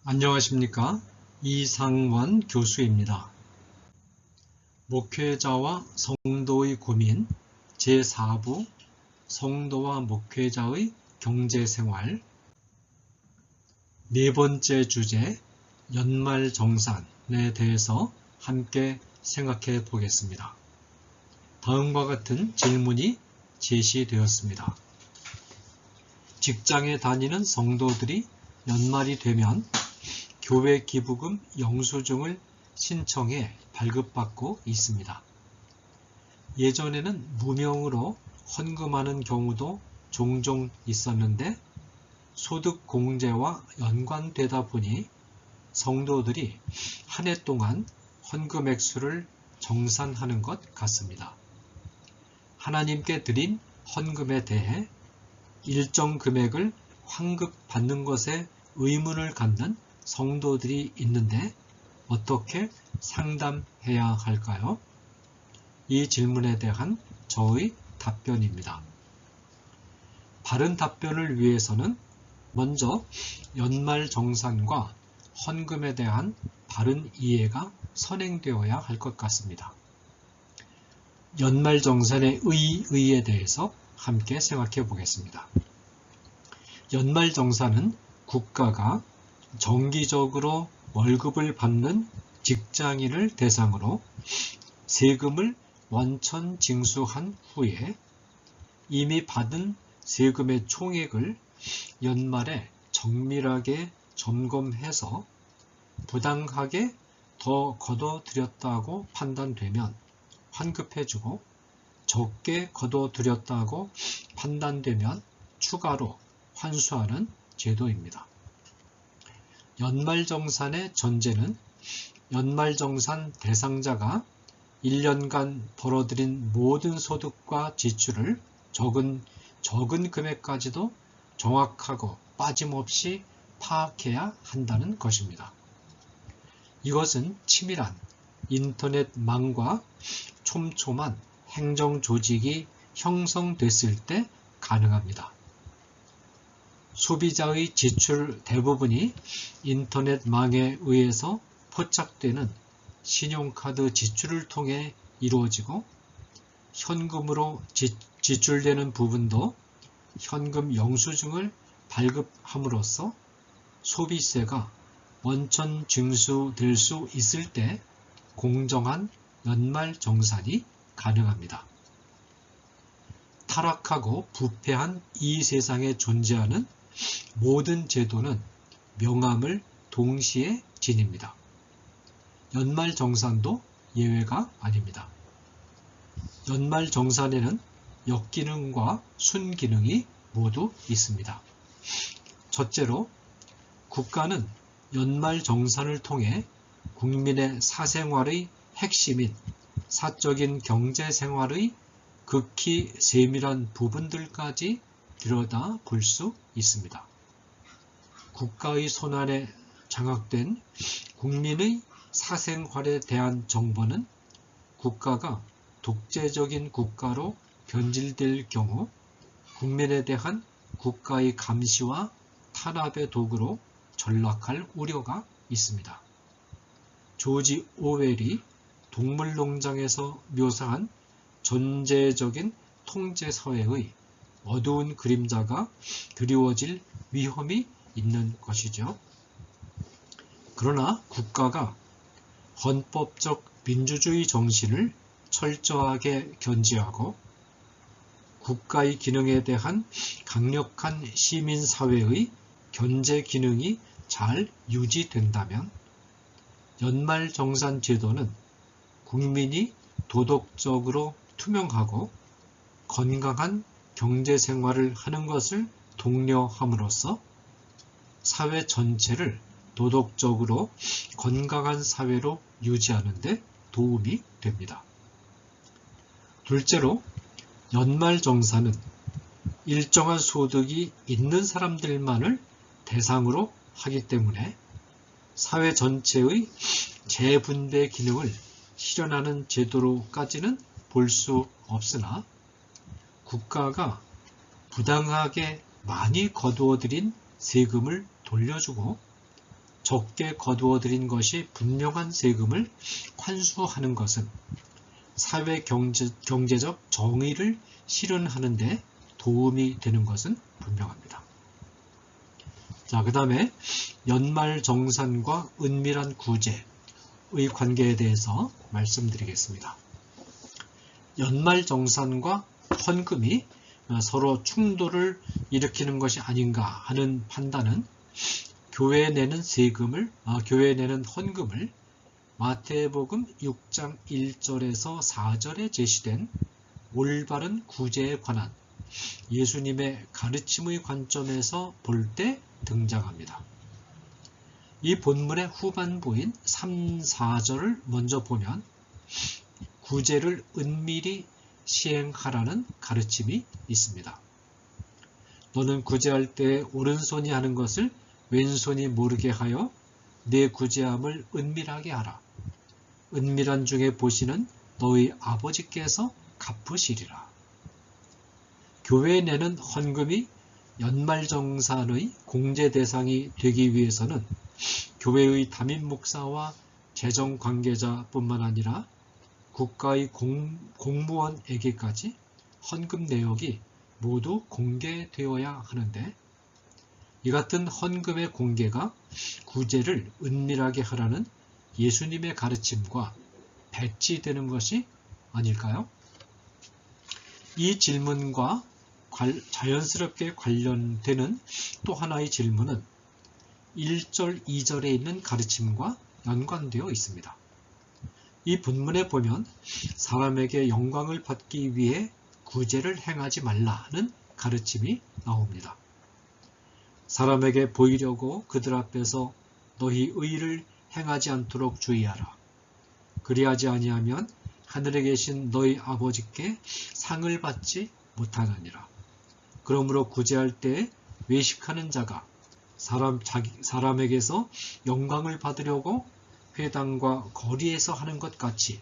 안녕하십니까? 이상원 교수입니다. 목회자와 성도의 고민 제4부 성도와 목회자의 경제생활 네 번째 주제 연말정산에 대해서 함께 생각해 보겠습니다. 다음과 같은 질문이 제시되었습니다. 직장에 다니는 성도들이 연말이 되면 교회 기부금 영수증을 신청해 발급받고 있습니다. 예전에는 무명으로 헌금하는 경우도 종종 있었는데 소득 공제와 연관되다 보니 성도들이 한 해 동안 헌금 액수를 정산하는 것 같습니다. 하나님께 드린 헌금에 대해 일정 금액을 환급받는 것에 의문을 갖는 성도들이 있는데 어떻게 상담해야 할까요? 이 질문에 대한 저의 답변입니다. 바른 답변을 위해서는 먼저 연말정산과 헌금에 대한 바른 이해가 선행되어야 할 것 같습니다. 연말정산의 의의에 대해서 함께 생각해 보겠습니다. 연말정산은 국가가 정기적으로 월급을 받는 직장인을 대상으로 세금을 원천 징수한 후에 이미 받은 세금의 총액을 연말에 정밀하게 점검해서 부당하게 더 거둬들였다고 판단되면 환급해주고 적게 거둬들였다고 판단되면 추가로 환수하는 제도입니다. 연말정산의 전제는 연말정산 대상자가 1년간 벌어들인 모든 소득과 지출을 적은 금액까지도 정확하고 빠짐없이 파악해야 한다는 것입니다. 이것은 치밀한 인터넷망과 촘촘한 행정조직이 형성됐을 때 가능합니다. 소비자의 지출 대부분이 인터넷망에 의해서 포착되는 신용카드 지출을 통해 이루어지고 현금으로 지출되는 부분도 현금 영수증을 발급함으로써 소비세가 원천 징수될 수 있을 때 공정한 연말정산이 가능합니다. 타락하고 부패한 이 세상에 존재하는 모든 제도는 명암을 동시에 지닙니다. 연말정산도 예외가 아닙니다. 연말정산에는 역기능과 순기능이 모두 있습니다. 첫째로, 국가는 연말정산을 통해 국민의 사생활의 핵심인 사적인 경제생활의 극히 세밀한 부분들까지 들여다 볼 수 있습니다. 국가의 손안에 장악된 국민의 사생활에 대한 정보는 국가가 독재적인 국가로 변질될 경우 국민에 대한 국가의 감시와 탄압의 도구로 전락할 우려가 있습니다. 조지 오웰이 동물농장에서 묘사한 전제적인 통제사회의 어두운 그림자가 그리워질 위험이 있는 것이죠. 그러나 국가가 헌법적 민주주의 정신을 철저하게 견지하고 국가의 기능에 대한 강력한 시민사회의 견제 기능이 잘 유지된다면 연말정산 제도는 국민이 도덕적으로 투명하고 건강한 경제생활을 하는 것을 독려함으로써 사회 전체를 도덕적으로 건강한 사회로 유지하는 데 도움이 됩니다. 둘째로, 연말정산은 일정한 소득이 있는 사람들만을 대상으로 하기 때문에 사회 전체의 재분배 기능을 실현하는 제도로까지는 볼 수 없으나 국가가 부당하게 많이 거두어들인 세금을 돌려주고 적게 거두어 들인 것이 분명한 세금을 환수하는 것은 사회 경제적 정의를 실현하는 데 도움이 되는 것은 분명합니다. 자, 그 다음에 연말정산과 은밀한 구제의 관계에 대해서 말씀드리겠습니다. 연말정산과 헌금이 서로 충돌을 일으키는 것이 아닌가 하는 판단은 교회에 내는 헌금을 마태복음 6장 1절에서 4절에 제시된 올바른 구제에 관한 예수님의 가르침의 관점에서 볼 때 등장합니다. 이 본문의 후반부인 3, 4절을 먼저 보면 구제를 은밀히 시행하라는 가르침이 있습니다. 너는 구제할 때 오른손이 하는 것을 왼손이 모르게 하여 내 구제함을 은밀하게 하라. 은밀한 중에 보시는 너희 아버지께서 갚으시리라. 교회에 내는 헌금이 연말정산의 공제 대상이 되기 위해서는 교회의 담임 목사와 재정 관계자뿐만 아니라 국가의 공무원에게까지 헌금 내역이 모두 공개되어야 하는데, 이 같은 헌금의 공개가 구제를 은밀하게 하라는 예수님의 가르침과 배치되는 것이 아닐까요? 이 질문과 자연스럽게 관련되는 또 하나의 질문은 1절, 2절에 있는 가르침과 연관되어 있습니다. 이 본문에 보면 사람에게 영광을 받기 위해 구제를 행하지 말라는 가르침이 나옵니다. 사람에게 보이려고 그들 앞에서 너희 의를 행하지 않도록 주의하라. 그리하지 아니하면 하늘에 계신 너희 아버지께 상을 받지 못하느니라. 그러므로 구제할 때 외식하는 자가 사람에게서 영광을 받으려고 회당과 거리에서 하는 것 같이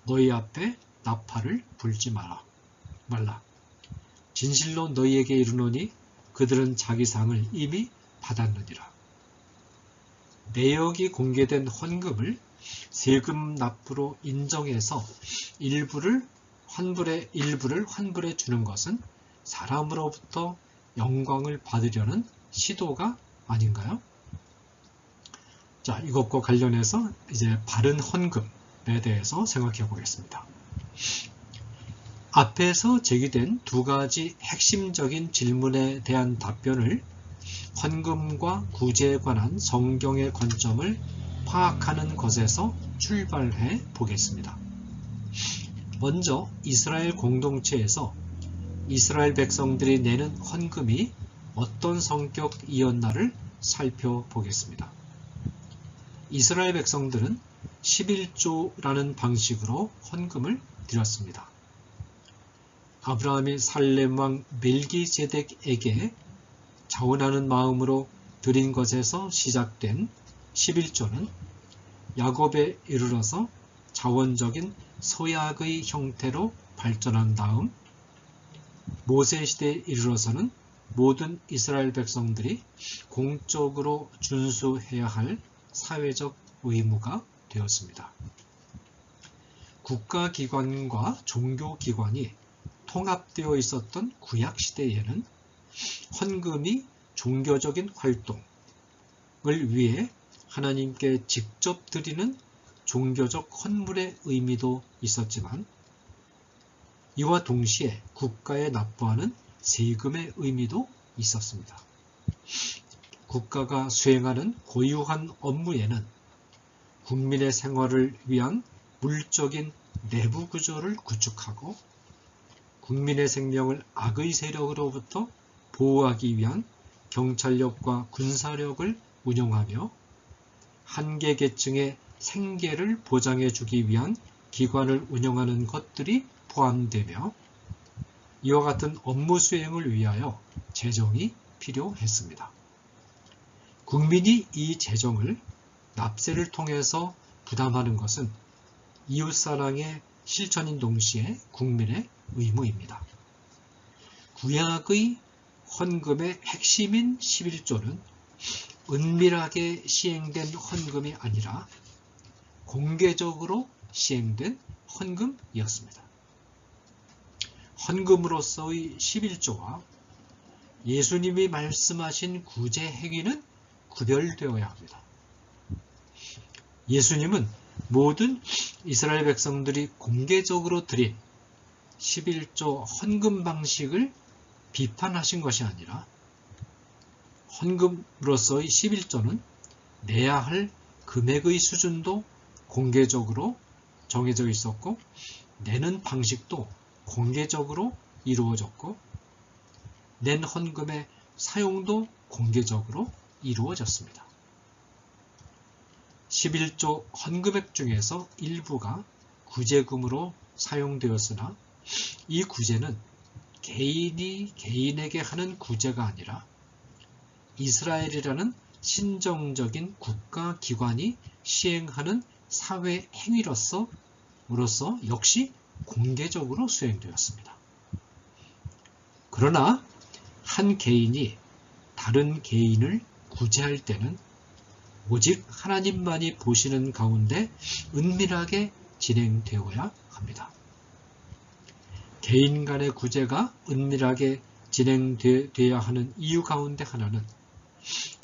너희 앞에 나팔을 불지 말라. 진실로 너희에게 이르노니 그들은 자기 상을 이미 받았느니라. 내역이 공개된 헌금을 세금 납부로 인정해서 일부를 환불해 주는 것은 사람으로부터 영광을 받으려는 시도가 아닌가요? 자, 이것과 관련해서 이제 바른 헌금에 대해서 생각해 보겠습니다. 앞에서 제기된 두 가지 핵심적인 질문에 대한 답변을 헌금과 구제에 관한 성경의 관점을 파악하는 것에서 출발해 보겠습니다. 먼저 이스라엘 공동체에서 이스라엘 백성들이 내는 헌금이 어떤 성격이었나를 살펴보겠습니다. 이스라엘 백성들은 11조라는 방식으로 헌금을 드렸습니다. 아브라함이 살렘 왕 멜기세덱에게 자원하는 마음으로 드린 것에서 시작된 11조는 야곱에 이르러서 자원적인 서약의 형태로 발전한 다음 모세 시대에 이르러서는 모든 이스라엘 백성들이 공적으로 준수해야 할 사회적 의무가 되었습니다. 국가기관과 종교기관이 통합되어 있었던 구약시대에는 헌금이 종교적인 활동을 위해 하나님께 직접 드리는 종교적 헌물의 의미도 있었지만, 이와 동시에 국가에 납부하는 세금의 의미도 있었습니다. 국가가 수행하는 고유한 업무에는 국민의 생활을 위한 물적인 내부 구조를 구축하고 국민의 생명을 악의 세력으로부터 보호하기 위한 경찰력과 군사력을 운영하며 한계 계층의 생계를 보장해 주기 위한 기관을 운영하는 것들이 포함되며, 이와 같은 업무 수행을 위하여 재정이 필요했습니다. 국민이 이 재정을 납세를 통해서 부담하는 것은 이웃사랑의 실천인 동시에 국민의 의무입니다. 구약의 헌금의 핵심인 11조는 은밀하게 시행된 헌금이 아니라 공개적으로 시행된 헌금이었습니다. 헌금으로서의 11조와 예수님이 말씀하신 구제 행위는 구별되어야 합니다. 예수님은 모든 이스라엘 백성들이 공개적으로 드린 11조 헌금 방식을 비판하신 것이 아니라 헌금으로서의 11조는 내야 할 금액의 수준도 공개적으로 정해져 있었고 내는 방식도 공개적으로 이루어졌고 낸 헌금의 사용도 공개적으로 이루어졌습니다. 11조 헌금액 중에서 일부가 구제금으로 사용되었으나 이 구제는 개인이 개인에게 하는 구제가 아니라 이스라엘이라는 신정적인 국가기관이 시행하는 사회 행위로서 역시 공개적으로 수행되었습니다. 그러나 한 개인이 다른 개인을 구제할 때는 오직 하나님만이 보시는 가운데 은밀하게 진행되어야 합니다. 개인 간의 구제가 은밀하게 진행되어야 하는 이유 가운데 하나는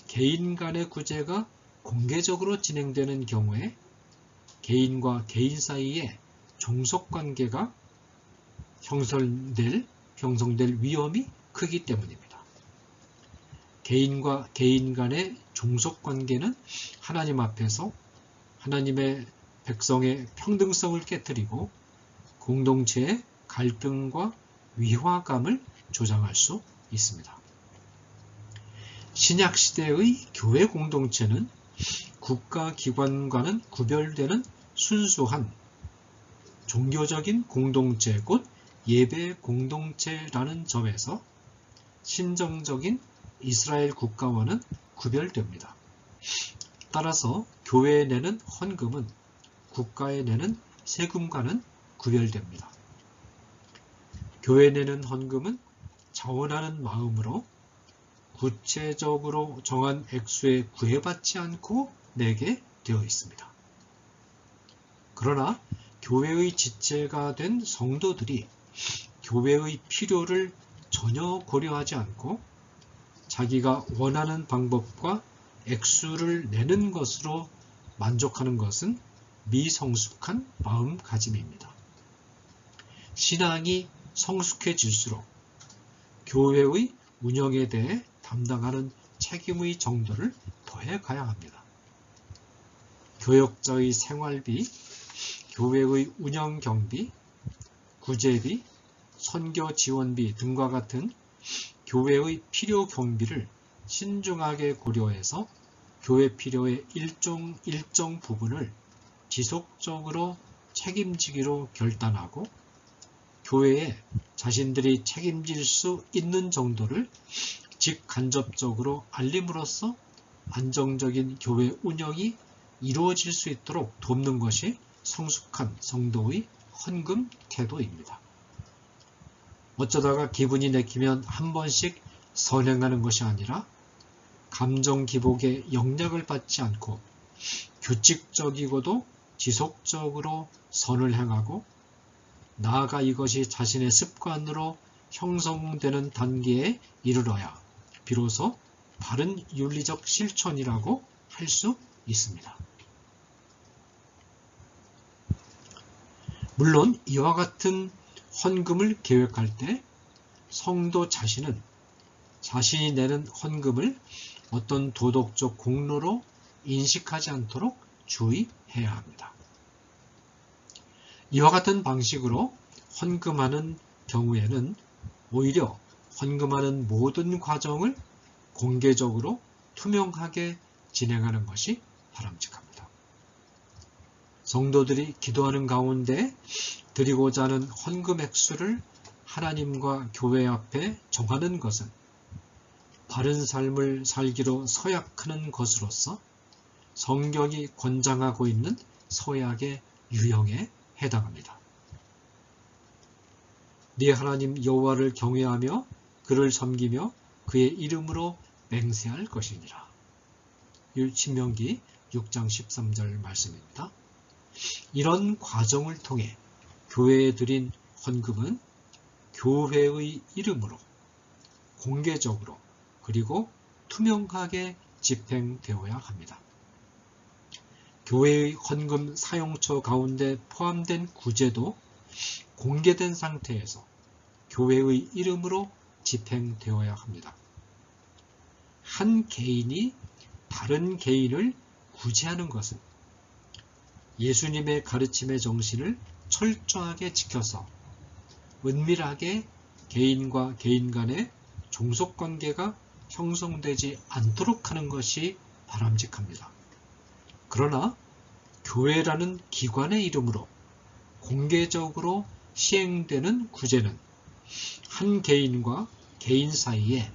개인 간의 구제가 공개적으로 진행되는 경우에 개인과 개인 사이에 종속관계가 형성될 위험이 크기 때문입니다. 개인과 개인 간의 종속관계는 하나님 앞에서 하나님의 백성의 평등성을 깨뜨리고 공동체의 갈등과 위화감을 조장할 수 있습니다. 신약시대의 교회 공동체는 국가기관과는 구별되는 순수한 종교적인 공동체 곧 예배 공동체라는 점에서 신정적인 이스라엘 국가와는 구별됩니다. 따라서 교회에 내는 헌금은 국가에 내는 세금과는 구별됩니다. 교회에 내는 헌금은 자원하는 마음으로 구체적으로 정한 액수에 구애받지 않고 내게 되어 있습니다. 그러나 교회의 지체가 된 성도들이 교회의 필요를 전혀 고려하지 않고 자기가 원하는 방법과 액수를 내는 것으로 만족하는 것은 미성숙한 마음가짐입니다. 신앙이 성숙해질수록 교회의 운영에 대해 담당하는 책임의 정도를 더해가야 합니다. 교역자의 생활비, 교회의 운영 경비, 구제비, 선교 지원비 등과 같은 교회의 필요 경비를 신중하게 고려해서 교회 필요의 일정 부분을 지속적으로 책임지기로 결단하고 교회에 자신들이 책임질 수 있는 정도를 직간접적으로 알림으로써 안정적인 교회 운영이 이루어질 수 있도록 돕는 것이 성숙한 성도의 헌금 태도입니다. 어쩌다가 기분이 내키면 한 번씩 선행하는 것이 아니라 감정 기복에 영향을 받지 않고 규칙적이고도 지속적으로 선을 행하고 나아가 이것이 자신의 습관으로 형성되는 단계에 이르러야 비로소 바른 윤리적 실천이라고 할 수 있습니다. 물론 이와 같은 헌금을 계획할 때 성도 자신은 자신이 내는 헌금을 어떤 도덕적 공로로 인식하지 않도록 주의해야 합니다. 이와 같은 방식으로 헌금하는 경우에는 오히려 헌금하는 모든 과정을 공개적으로 투명하게 진행하는 것이 바람직합니다. 성도들이 기도하는 가운데 드리고자 하는 헌금 액수를 하나님과 교회 앞에 정하는 것은 바른 삶을 살기로 서약하는 것으로서 성경이 권장하고 있는 서약의 유형에 해당합니다. 네 하나님 여호와를 경외하며 그를 섬기며 그의 이름으로 맹세할 것이니라. 신명기 6장 13절 말씀입니다. 이런 과정을 통해 교회에 드린 헌금은 교회의 이름으로 공개적으로 그리고 투명하게 집행되어야 합니다. 교회의 헌금 사용처 가운데 포함된 구제도 공개된 상태에서 교회의 이름으로 집행되어야 합니다. 한 개인이 다른 개인을 구제하는 것은 예수님의 가르침의 정신을 철저하게 지켜서 은밀하게 개인과 개인 간의 종속관계가 형성되지 않도록 하는 것이 바람직합니다. 그러나 교회라는 기관의 이름으로 공개적으로 시행되는 구제는 한 개인과 개인 사이에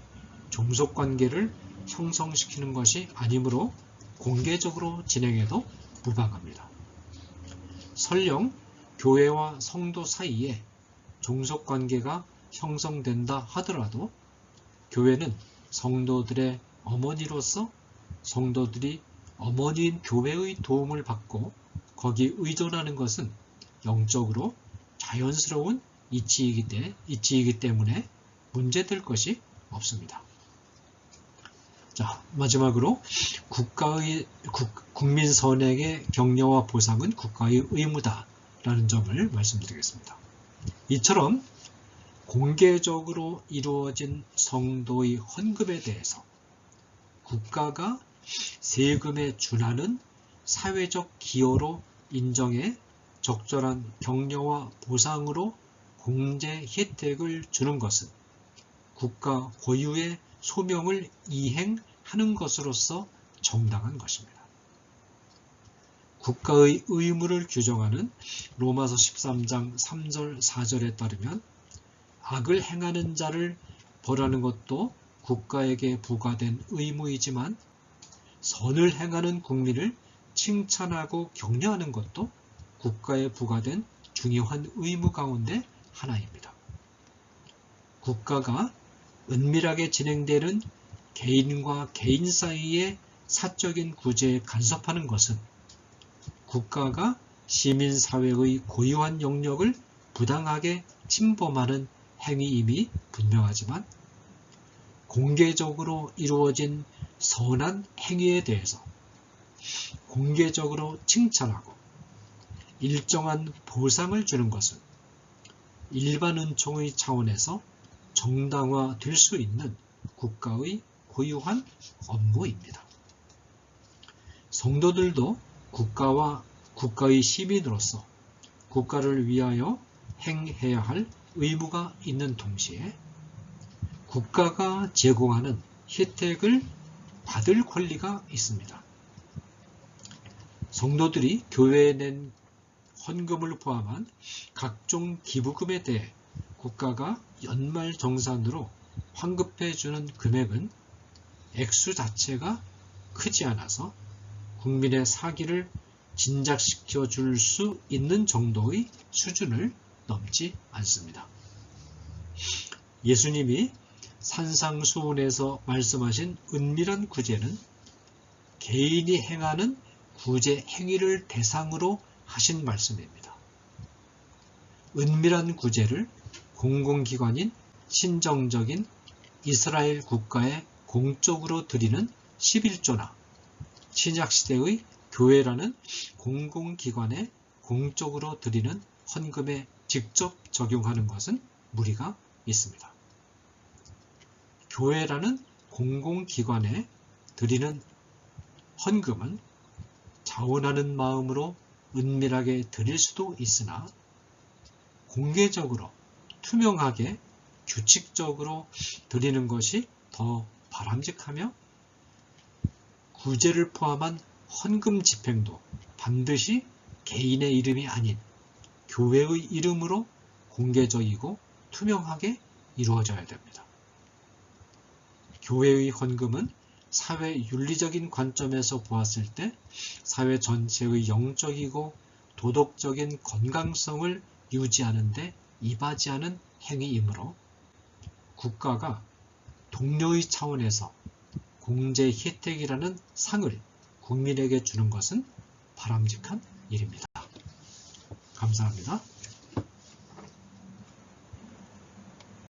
종속관계를 형성시키는 것이 아니므로 공개적으로 진행해도 무방합니다. 설령 교회와 성도 사이에 종속관계가 형성된다 하더라도 교회는 성도들의 어머니로서 성도들이 어머니인 교회의 도움을 받고 거기 의존하는 것은 영적으로 자연스러운 이치이기 때문에 문제될 것이 없습니다. 자, 마지막으로 국민 선행의 격려와 보상은 국가의 의무다라는 점을 말씀드리겠습니다. 이처럼 공개적으로 이루어진 성도의 헌금에 대해서 국가가 세금에 준하는 사회적 기여로 인정해 적절한 격려와 보상으로 공제 혜택을 주는 것은 국가 고유의 소명을 이행하는 것으로서 정당한 것입니다. 국가의 의무를 규정하는 로마서 13장 3절 4절에 따르면 악을 행하는 자를 벌하는 것도 국가에게 부과된 의무이지만 선을 행하는 국민을 칭찬하고 격려하는 것도 국가에 부과된 중요한 의무 가운데 하나입니다. 국가가 은밀하게 진행되는 개인과 개인 사이의 사적인 구제에 간섭하는 것은 국가가 시민사회의 고유한 영역을 부당하게 침범하는 행위임이 분명하지만 공개적으로 이루어진 선한 행위에 대해서 공개적으로 칭찬하고 일정한 보상을 주는 것은 일반 은총의 차원에서 정당화될 수 있는 국가의 고유한 업무입니다. 성도들도 국가와 국가의 시민으로서 국가를 위하여 행해야 할 의무가 있는 동시에 국가가 제공하는 혜택을 받을 권리가 있습니다. 성도들이 교회에 낸 헌금을 포함한 각종 기부금에 대해 국가가 연말정산으로 환급해 주는 금액은 액수 자체가 크지 않아서 국민의 사기를 진작시켜 줄 수 있는 정도의 수준을 넘지 않습니다. 예수님이 산상수훈에서 말씀하신 은밀한 구제는 개인이 행하는 구제 행위를 대상으로 하신 말씀입니다. 은밀한 구제를 공공기관인 신정적인 이스라엘 국가에 공적으로 드리는 11조나 신약시대의 교회라는 공공기관에 공적으로 드리는 헌금에 직접 적용하는 것은 무리가 있습니다. 교회라는 공공기관에 드리는 헌금은 자원하는 마음으로 은밀하게 드릴 수도 있으나 공개적으로 투명하게 규칙적으로 드리는 것이 더 바람직하며 구제를 포함한 헌금 집행도 반드시 개인의 이름이 아닌 교회의 이름으로 공개적이고 투명하게 이루어져야 됩니다. 교회의 헌금은 사회 윤리적인 관점에서 보았을 때 사회 전체의 영적이고 도덕적인 건강성을 유지하는 데 이바지하는 행위이므로 국가가 동료의 차원에서 공제 혜택이라는 상을 국민에게 주는 것은 바람직한 일입니다. 감사합니다.